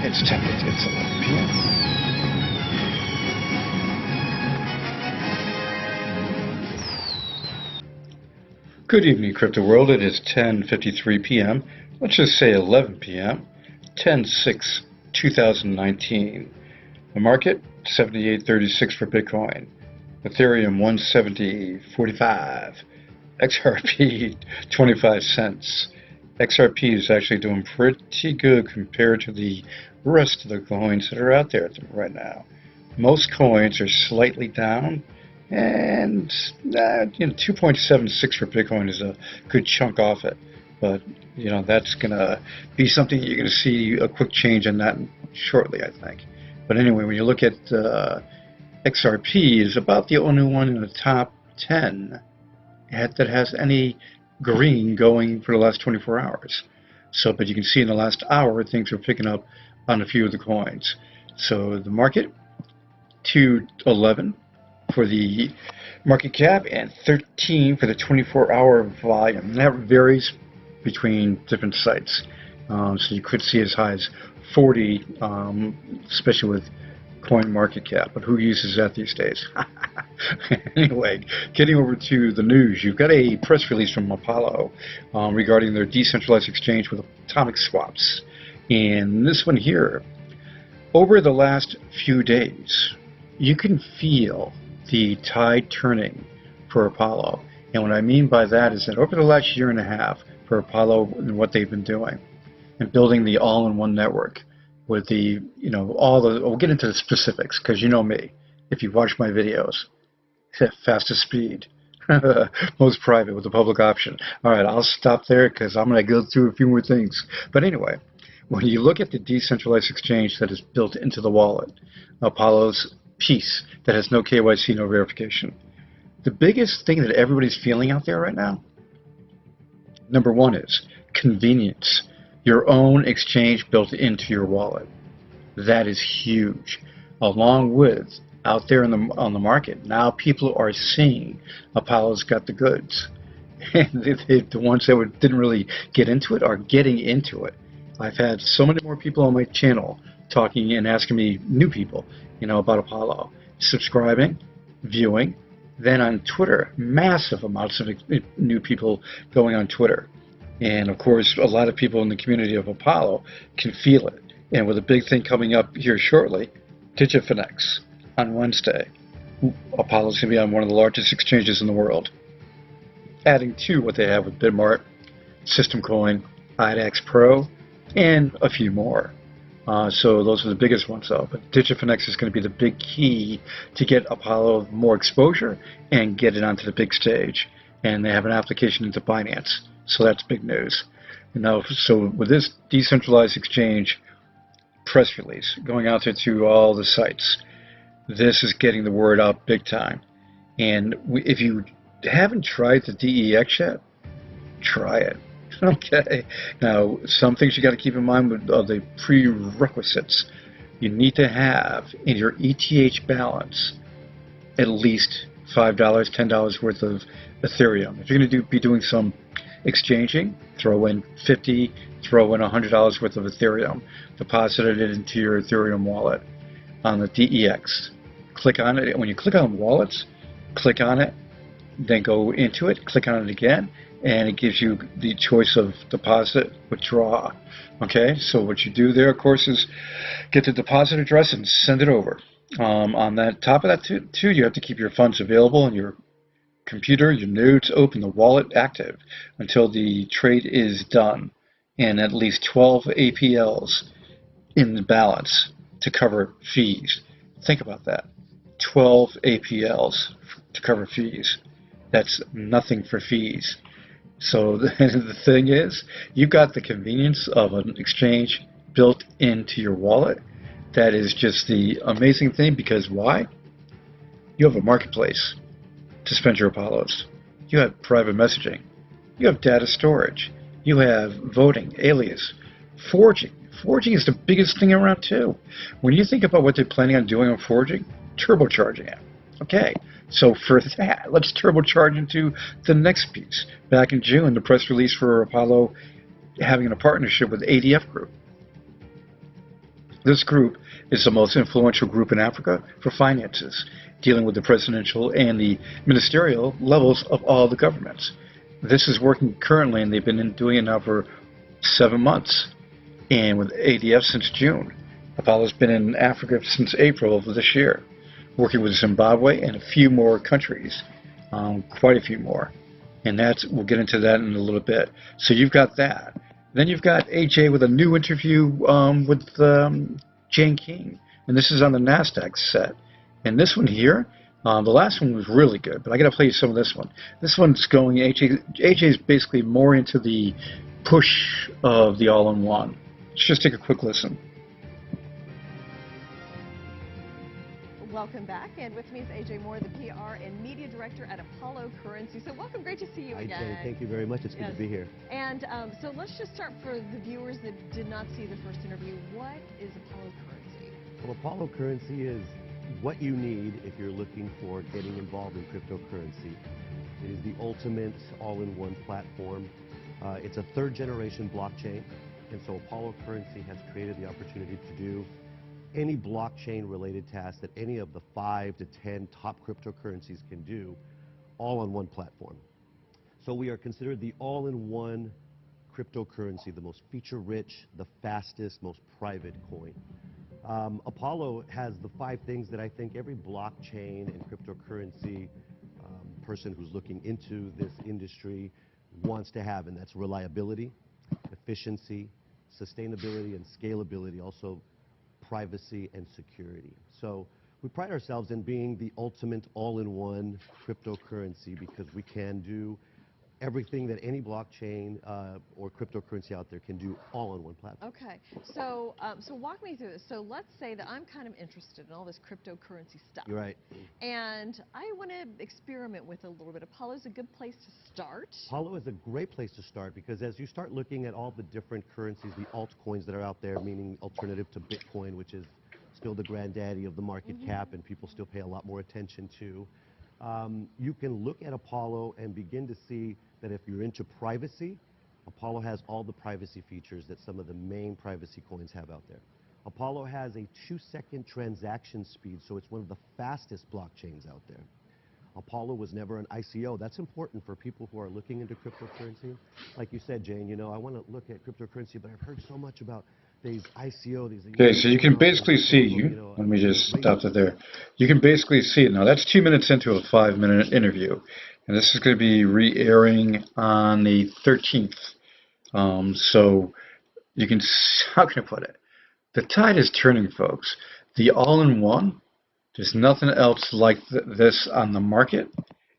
It's 11 p.m. Good evening, crypto world. It is 10:53 p.m. Let's just say 11 p.m. 10/6/2019. The market 78.36 for Bitcoin. Ethereum 170.45. XRP 25 cents. XRP is actually doing pretty good compared to the rest of the coins that are out there right now. Most coins are slightly down, and 2.76 for Bitcoin is a good chunk off it. But that's gonna be something you're gonna see a quick change in that shortly, I think. But anyway, when you look at XRP, is about the only one in the top 10 that has any green going for the last 24 hours. So, but you can see in the last hour things are picking up on a few of the coins. So the market 211 for the market cap and 13 for the 24-hour volume. And that varies between different sites. So you could see as high as 40, especially with coin market cap, but who uses that these days? Anyway, getting over to the news, you've got a press release from Apollo regarding their decentralized exchange with atomic swaps. And this one here, over the last few days, you can feel the tide turning for Apollo. And what I mean by that is that over the last year and a half for Apollo and what they've been doing and building the all-in-one network, with the, we'll get into the specifics, because you know me, if you watch my videos, fastest speed, most private with the public option. All right, I'll stop there because I'm going to go through a few more things. But anyway, when you look at the decentralized exchange that is built into the wallet, Apollo's piece that has no KYC, no verification, the biggest thing that everybody's feeling out there right now, number one is convenience. Your own exchange built into your wallet. That is huge. Along with out there on the market, now people are seeing Apollo's got the goods. And the ones that didn't really get into it are getting into it. I've had so many more people on my channel talking and asking me, new people, about Apollo, subscribing, viewing. Then on Twitter, massive amounts of new people going on Twitter. And of course, a lot of people in the community of Apollo can feel it. And with a big thing coming up here shortly, Digifinex on Wednesday, Apollo's going to be on one of the largest exchanges in the world. Adding to what they have with Bitmart, System Coin, IDEX Pro, and a few more. So those are the biggest ones though. But Digifinex is going to be the big key to get Apollo more exposure and get it onto the big stage. And they have an application into Binance. So that's big news. Now, so with this decentralized exchange press release going out there to all the sites, this is getting the word out big time. And if you haven't tried the DEX yet, try it. Okay. Now, some things you got to keep in mind with the prerequisites. You need to have in your ETH balance at least $5, $10 worth of Ethereum. If you're going to be doing some exchanging, throw in $50, throw in $100 worth of Ethereum, deposit it into your Ethereum wallet on the DEX. Click on it. When you click on wallets, click on it, then go into it, click on it again, and it gives you the choice of deposit, withdraw. Okay, so what you do there, of course, is get the deposit address and send it over. On that top of that too, you have to keep your funds available on your computer, your nodes open, the wallet active until the trade is done, and at least 12 APLs in the balance to cover fees. Think about that. 12 APLs to cover fees. That's nothing for fees. So the thing is, you've got the convenience of an exchange built into your wallet. That is just the amazing thing, because why? You have a marketplace to spend your Apollos. You have private messaging. You have data storage. You have voting, alias, forging Forging is the biggest thing around too. When you think about what they're planning on doing on forging, turbocharging it. Okay, so for that, let's turbocharge into the next piece. Back in June, the press release for Apollo having a partnership with ADF Group. This group is the most influential group in Africa for finances, dealing with the presidential and the ministerial levels of all the governments. This is working currently, and they've been doing it now for 7 months, and with ADF since June. Apollo's been in Africa since April of this year, working with Zimbabwe and a few more countries, quite a few more. And we'll get into that in a little bit. So you've got that. Then you've got AJ with a new interview with Jane King, and this is on the Nasdaq set. And this one here, the last one was really good, but I got to play you some of this one. This one's going, AJ is basically more into the push of the all-in-one. Let's just take a quick listen. Welcome back, and with me is A.J. Moore, the PR and Media Director at Apollo Currency. So welcome, great to see you again. Thank you very much, it's good to be here. And so let's just start for the viewers that did not see the first interview. What is Apollo Currency? Well, Apollo Currency is what you need if you're looking for getting involved in cryptocurrency. It is the ultimate all-in-one platform. It's a third-generation blockchain, and so Apollo Currency has created the opportunity to do any blockchain-related tasks that any of the 5 to 10 top cryptocurrencies can do, all on one platform. So we are considered the all-in-one cryptocurrency, the most feature-rich, the fastest, most private coin. Apollo has the 5 things that I think every blockchain and cryptocurrency person who's looking into this industry wants to have, and that's reliability, efficiency, sustainability, and scalability, also privacy and security. So we pride ourselves in being the ultimate all-in-one cryptocurrency because we can do everything that any blockchain or cryptocurrency out there can do all on one platform. Okay, so walk me through this. So let's say that I'm kind of interested in all this cryptocurrency stuff. You're right. And I want to experiment with it a little bit. Apollo's a good place to start. Apollo is a great place to start because as you start looking at all the different currencies, the altcoins that are out there, meaning alternative to Bitcoin, which is still the granddaddy of the market cap and people still pay a lot more attention to, you can look at Apollo and begin to see that if you're into privacy, Apollo has all the privacy features that some of the main privacy coins have out there. Apollo has a 2-second transaction speed, so it's one of the fastest blockchains out there. Apollo was never an ICO. That's important for people who are looking into cryptocurrency. Like you said, Jane, you know, I want to look at cryptocurrency, but I've heard so much about these ICO. Okay, so you can basically see, let me just stop it there. You can basically see it now. That's 2 minutes into a 5-minute interview. And this is going to be re-airing on the 13th. So you can, how can I put it? The tide is turning, folks. The all-in-one, there's nothing else like this on the market.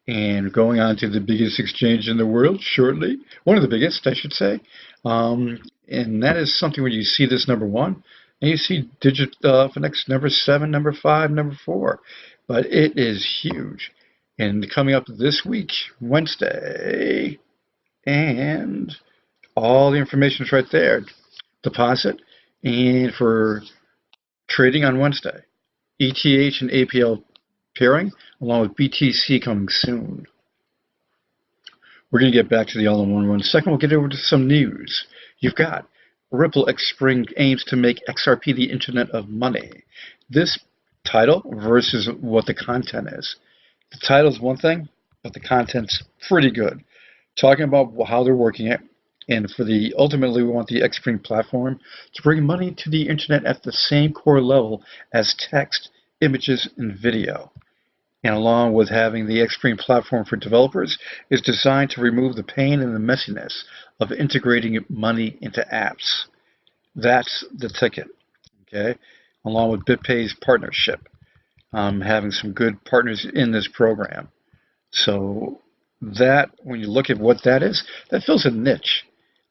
And going on to the biggest exchange in the world shortly, one of the biggest, I should say. And that is something when you see this number 1, and you see Digifinex number 7, number 5, number 4. But it is huge. And coming up this week, Wednesday, and all the information is right there. Deposit, and for trading on Wednesday. ETH and APL pairing, along with BTC coming soon. We're going to get back to the all-in-one one. Second, we'll get over to some news. You've got Ripple Xpring aims to make XRP the Internet of Money. This title versus what the content is. The title's one thing, but the content's pretty good. Talking about how they're working it, and ultimately we want the Xpring platform to bring money to the internet at the same core level as text, images, and video. And along with having the Xpring platform for developers, is designed to remove the pain and the messiness of integrating money into apps. That's the ticket, okay? Along with BitPay's partnership. Having some good partners in this program. So that, when you look at what that is, that fills a niche.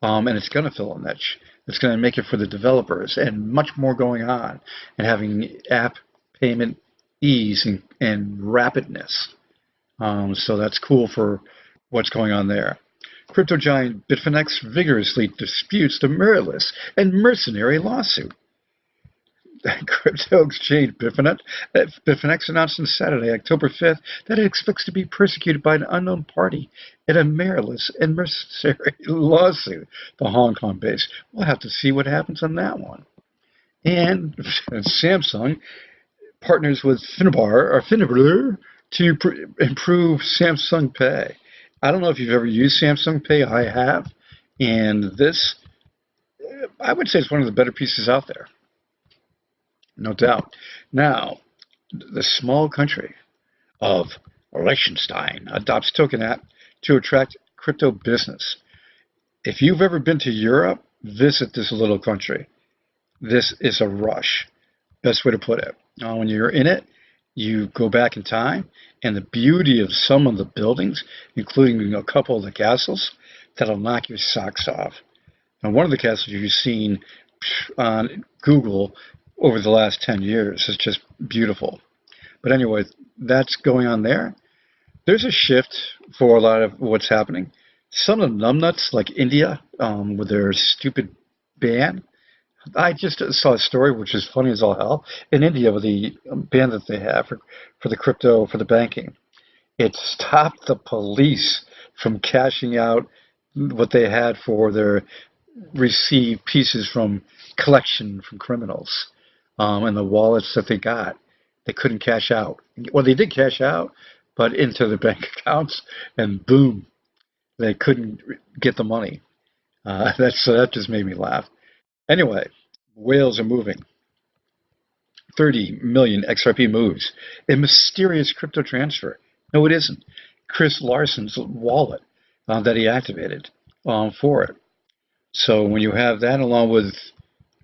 And it's going to fill a niche. It's going to make it for the developers and much more going on. And having app payment ease and rapidness. So that's cool for what's going on there. Crypto giant Bitfinex vigorously disputes the meritless and mercenary lawsuit. Crypto exchange Bitfinex announced on Saturday, October 5th, that it expects to be persecuted by an unknown party in a meritless and mercenary lawsuit. The Hong Kong base. We'll have to see what happens on that one. And Samsung partners with Finbar to improve Samsung Pay. I don't know if you've ever used Samsung Pay. I have. And this, I would say, is one of the better pieces out there. No doubt. Now, the small country of Liechtenstein adopts Token app to attract crypto business. If you've ever been to Europe, visit this little country. This is a rush. Best way to put it. When you're in it, you go back in time, and the beauty of some of the buildings, including a couple of the castles, that'll knock your socks off. Now, one of the castles you've seen on Google over the last 10 years is just beautiful. But anyway, that's going on there. There's a shift for a lot of what's happening. Some of the numbnuts, like India, with their stupid ban. I just saw a story which is funny as all hell. In India, with the ban that they have for the crypto, for the banking, it stopped the police from cashing out what they had for their received pieces from collection from criminals, and the wallets that they got. They couldn't cash out. Well, they did cash out, but into the bank accounts, and boom, they couldn't get the money. That just made me laugh. Anyway, whales are moving. 30 million XRP moves. A mysterious crypto transfer. No, it isn't. Chris Larson's wallet that he activated for it. So when you have that along with,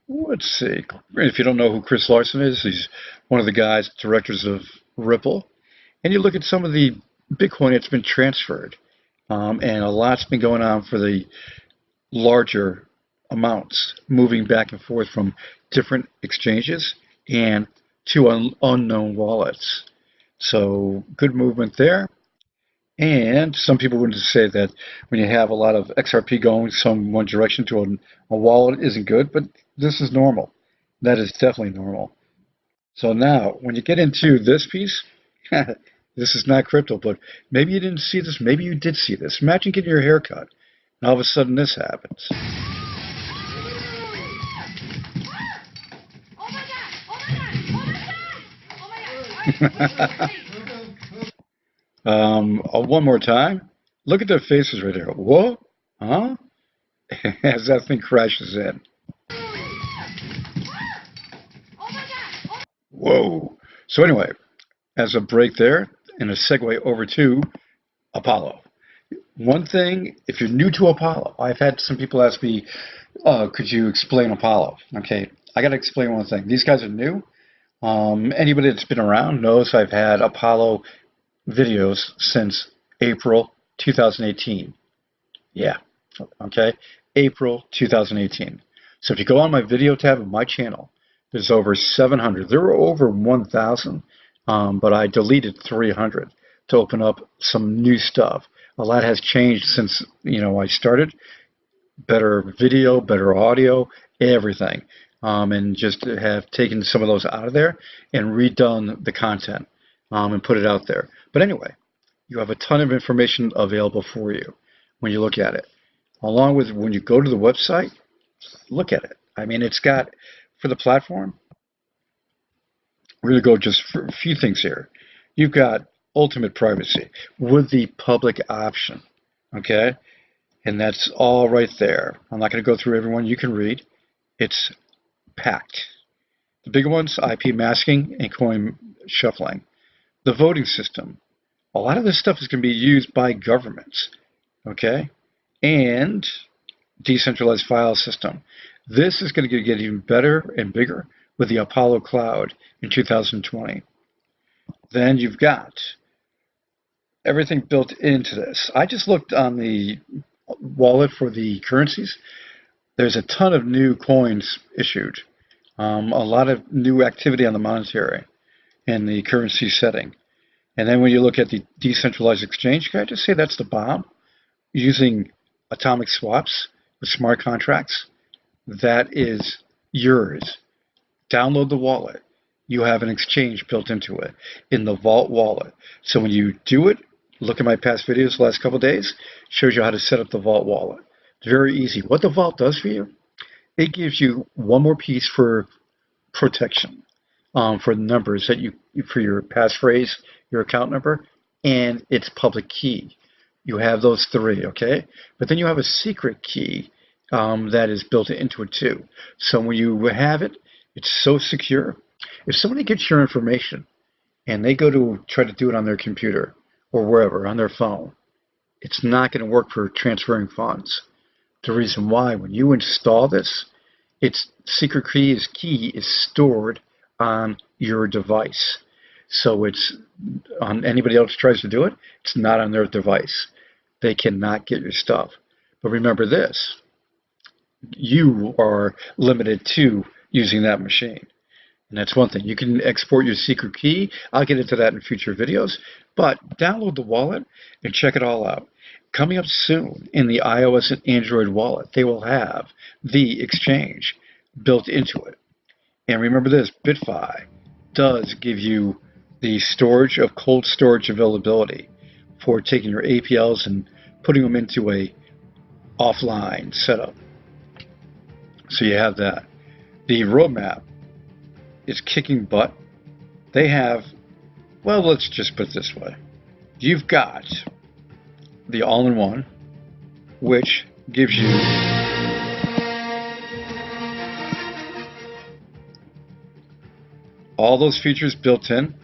let's see, if you don't know who Chris Larson is, he's one of the guys, directors of Ripple. And you look at some of the Bitcoin that's been transferred. And a lot's been going on for the larger amounts, moving back and forth from different exchanges and to unknown wallets. So good movement there. And some people would say that when you have a lot of XRP going some one direction to a wallet isn't good, but this is normal. That is definitely normal. So now, when you get into this piece, this is not crypto, but maybe you didn't see this, maybe you did see this. Imagine getting your hair cut, and all of a sudden this happens. One more time. Look at their faces right here. Whoa? Huh? As that thing crashes in. Whoa. So anyway, as a break there, and a segue over to Apollo. One thing, if you're new to Apollo, I've had some people ask me, could you explain Apollo? Okay, I got to explain one thing. These guys are new. Anybody that's been around knows I've had Apollo videos since April 2018. Yeah, okay, April 2018. So if you go on my video tab of my channel, there's over 700. There were over 1,000, but I deleted 300 to open up some new stuff. A lot has changed since I started. Better video, better audio, everything. And just have taken some of those out of there and redone the content and put it out there. But anyway, you have a ton of information available for you when you look at it. Along with when you go to the website, look at it. I mean, it's got, for the platform, we're going to go just for a few things here. You've got ultimate privacy with the public option, okay? And that's all right there. I'm not going to go through everyone. You can read. It's packed. The bigger ones, IP masking and coin shuffling. The voting system. A lot of this stuff is going to be used by governments, okay? And decentralized file system. This is going to get even better and bigger with the Apollo Cloud in 2020. Then you've got everything built into this. I just looked on the wallet for the currencies. There's a ton of new coins issued. A lot of new activity on the monetary and the currency setting. And then when you look at the decentralized exchange, can I just say that's the bomb? Using atomic swaps with smart contracts, that is yours. Download the wallet. You have an exchange built into it in the Vault wallet. So when you do it, look at my past videos the last couple of days, shows you how to set up the Vault wallet. It's very easy. What the Vault does for you, it gives you one more piece for protection, for the numbers that you, for your passphrase, your account number, and its public key. You have those three, okay? But then you have a secret key that is built into it too. So when you have it, it's so secure. If somebody gets your information and they go to try to do it on their computer or wherever, on their phone, it's not going to work for transferring funds. The reason why, when you install this, its secret key is stored on your device. So it's on anybody else tries to do it, it's not on their device. They cannot get your stuff. But remember this, you are limited to using that machine. And that's one thing. You can export your secret key. I'll get into that in future videos. But download the wallet and check it all out. Coming up soon in the iOS and Android wallet, they will have the exchange built into it. And remember this, BitFi does give you the storage of cold storage availability for taking your APLs and putting them into a offline setup. So you have that. The roadmap is kicking butt. They have, well, let's just put it this way. You've got the all-in-one, which gives you all those features built in,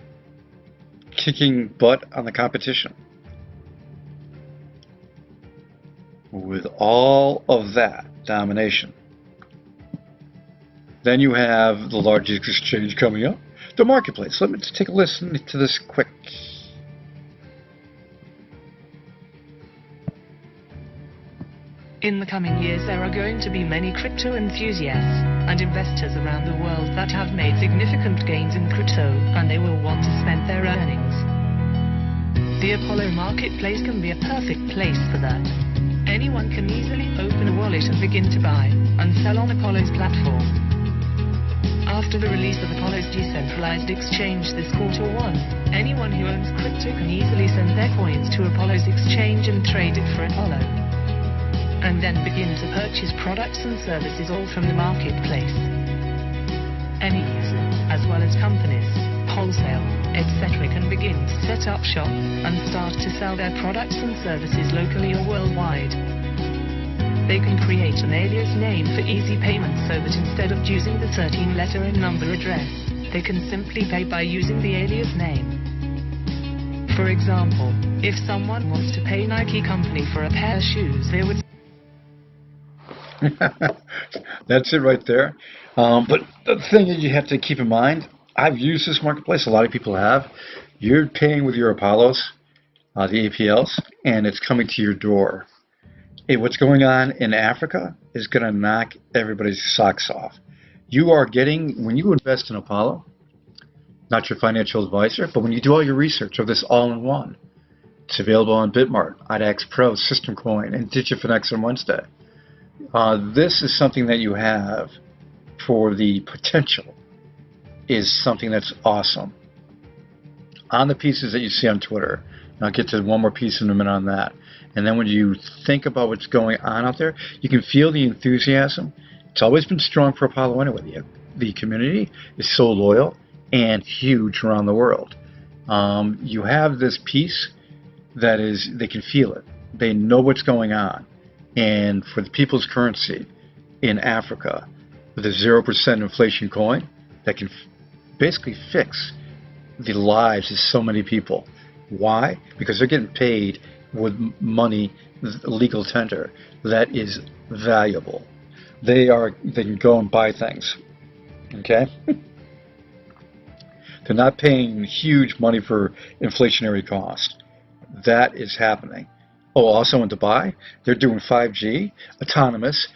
kicking butt on the competition. With all of that domination, then you have the largest exchange coming up, the marketplace. Let me just take a listen to this quick. In the coming years, there are going to be many crypto enthusiasts and investors around the world that have made significant gains in crypto, and they will want to spend their earnings. The Apollo marketplace can be a perfect place for that. Anyone can easily open a wallet and begin to buy and sell on Apollo's platform. After the release of Apollo's decentralized exchange this Q1, anyone who owns crypto can easily send their coins to Apollo's exchange and trade it for Apollo, and then begin to purchase products and services all from the marketplace. Any user, as well as companies, wholesale, etc., can begin to set up shop and start to sell their products and services locally or worldwide. They can create an alias name for easy payment, so that instead of using the 13-letter and number address, they can simply pay by using the alias name. For example, if someone wants to pay Nike company for a pair of shoes, they would... That's it right there. But the thing that you have to keep in mind, I've used this marketplace, a lot of people have. You're paying with your Apollos, the APLs, and it's coming to your door. Hey, what's going on in Africa is going to knock everybody's socks off. You are getting, when you invest in Apollo, not your financial advisor, but when you do all your research of this all-in-one, it's available on Bitmart, IDAX Pro, System Coin, and Digifinex on Wednesday. This is something that you have for the potential, is something that's awesome. On the pieces that you see on Twitter, and I'll get to one more piece in a minute on that, and then when you think about what's going on out there, you can feel the enthusiasm. It's always been strong for Apollo anyway. The community is so loyal and huge around the world. You have this piece that is, they can feel it. They know what's going on. And for the people's currency in Africa, with a 0% inflation coin that can basically fix the lives of so many people. Why? Because they're getting paid with money, legal tender, that is valuable. They can go and buy things. Okay? They're not paying huge money for inflationary cost. That is happening. Oh, also in Dubai, they're doing 5G, autonomous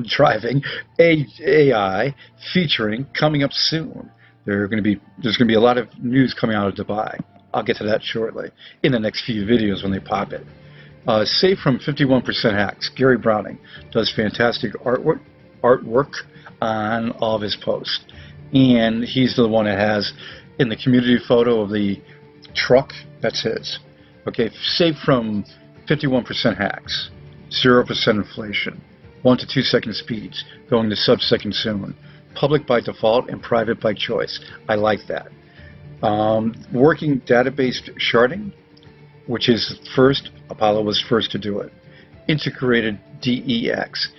driving, AI featuring coming up soon. There's going to be a lot of news coming out of Dubai. I'll get to that shortly in the next few videos when they pop it. Saved from 51% hacks. Gary Browning does fantastic artwork on all of his posts. And he's the one that has, in the community photo of the truck, that's his. Okay, saved from 51% hacks, 0% inflation, 1 to 2 second speeds, going to sub-second soon, public by default and private by choice. I like that. Working database sharding, which is first, Apollo was first to do it. Integrated DEX.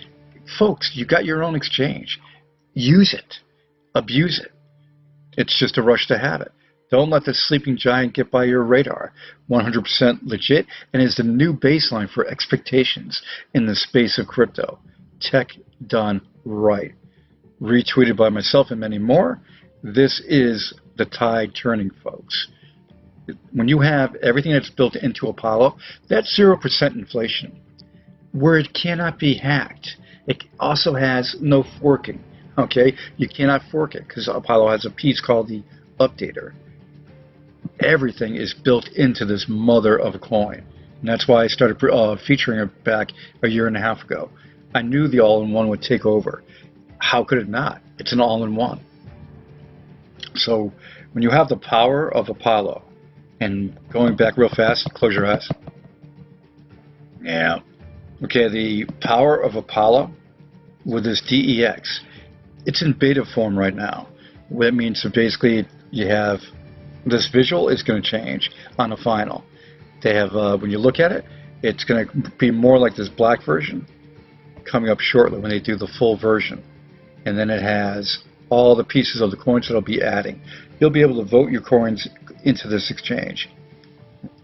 Folks, you got your own exchange. Use it. Abuse it. It's just a rush to have it. Don't let the sleeping giant get by your radar. 100% legit and is the new baseline for expectations in the space of crypto. Tech done right. Retweeted by myself and many more. This is the tide turning, folks. When you have everything that's built into Apollo, that's 0% inflation, where it cannot be hacked. It also has no forking. Okay, you cannot fork it because Apollo has a piece called the updater. Everything is built into this mother of a coin, and that's why I started featuring it back a year and a half ago. I knew the all-in-one would take over. How could it not? It's an all-in-one. So when you have the power of Apollo, and going back real fast, close your eyes. Yeah. Okay, the power of Apollo with this DEX, it's in beta form right now. That means so basically you have this visual is going to change on the final. They have, when you look at it, it's going to be more like this black version coming up shortly when they do the full version. And then it has all the pieces of the coins that it'll be adding. You'll be able to vote your coins into this exchange.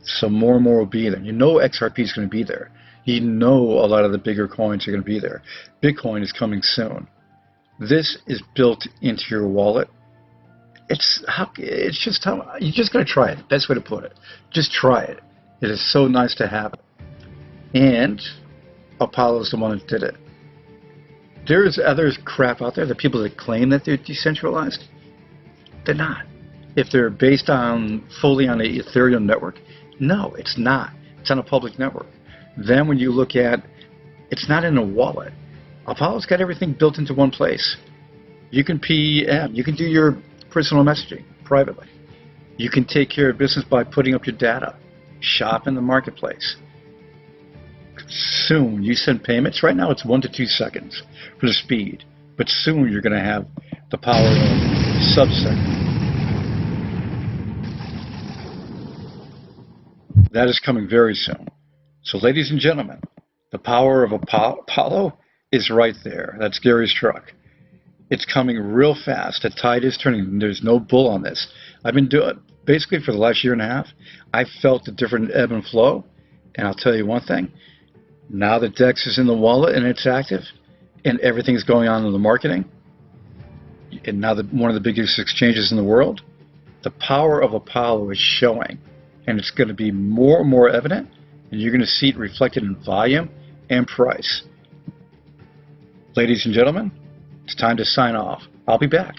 So more and more will be there. You know XRP is going to be there. You know a lot of the bigger coins are going to be there. Bitcoin is coming soon. This is built into your wallet. You just got to try it. Best way to put it. Just try it. It is so nice to have it. And Apollo's the one that did it. There's other crap out there, the people that claim that they're decentralized. They're not. If they're based on fully on the Ethereum network, no, it's not. It's on a public network. Then when you look at, it's not in a wallet. Apollo's got everything built into one place. You can PM, you can do your personal messaging privately. You can take care of business by putting up your data. Shop in the marketplace. Soon, you send payments. Right now, it's 1 to 2 seconds for the speed. But soon, you're going to have the power of sub-second. That is coming very soon. So, ladies and gentlemen, the power of Apollo is right there. That's Gary's truck. It's coming real fast. The tide is turning. There's no bull on this. I've been doing basically for the last year and a half. I felt the different ebb and flow. And I'll tell you one thing. Now that DEX is in the wallet and it's active, and everything's going on in the marketing, and now that one of the biggest exchanges in the world, the power of Apollo is showing, and it's going to be more and more evident, and you're going to see it reflected in volume and price. Ladies and gentlemen, it's time to sign off. I'll be back.